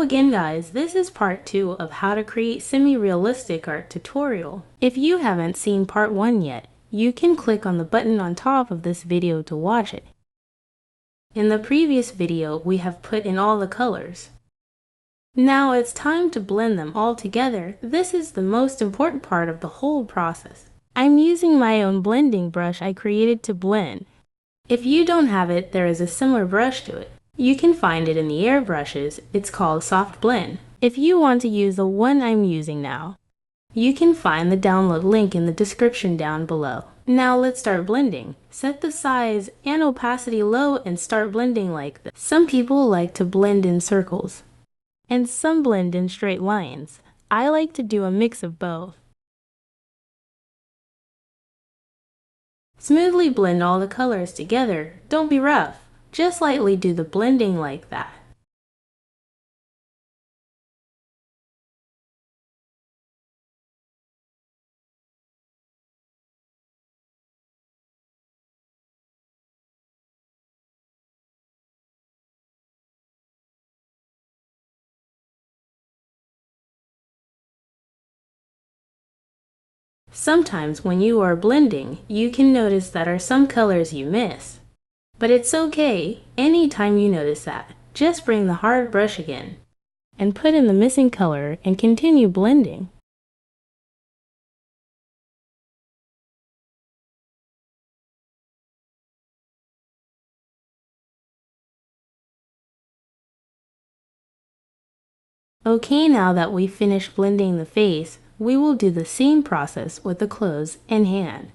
again guys, this is part 2 of how to create semi-realistic art tutorial. If you haven't seen part 1 yet, you can click on the button on top of this video to watch it. In the previous video, we have put in all the colors. Now it's time to blend them all together. This is the most important part of the whole process. I'm using my own blending brush I created to blend. If you don't have it, there is a similar brush to it. You can find it in the airbrushes. It's called Soft Blend. If you want to use the one I'm using now, you can find the download link in the description down below. Now let's start blending. Set the size and opacity low and start blending like this. Some people like to blend in circles, and some blend in straight lines. I like to do a mix of both. Smoothly blend all the colors together. Don't be rough. Just lightly do the blending like that. Sometimes when you are blending, you can notice that are some colors you miss. But it's okay. Anytime you notice that, just bring the hard brush again and put in the missing color and continue blending. Okay, now that we've finished blending the face, we will do the same process with the clothes and hand.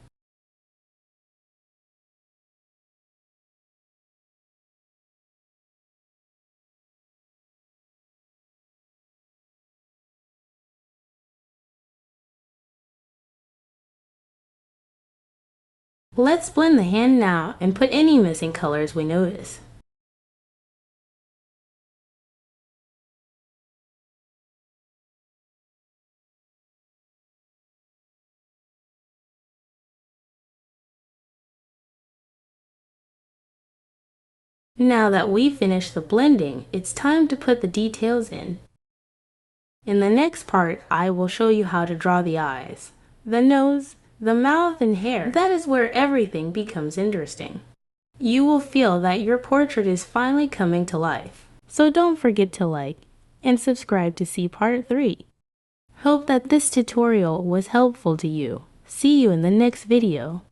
Let's blend the hand now and put any missing colors we notice. Now that we've finished the blending, it's time to put the details in. In the next part, I will show you how to draw the eyes, the nose, the mouth and hair. That is where everything becomes interesting. You will feel that your portrait is finally coming to life. So don't forget to like and subscribe to see part 3. Hope that this tutorial was helpful to you. See you in the next video.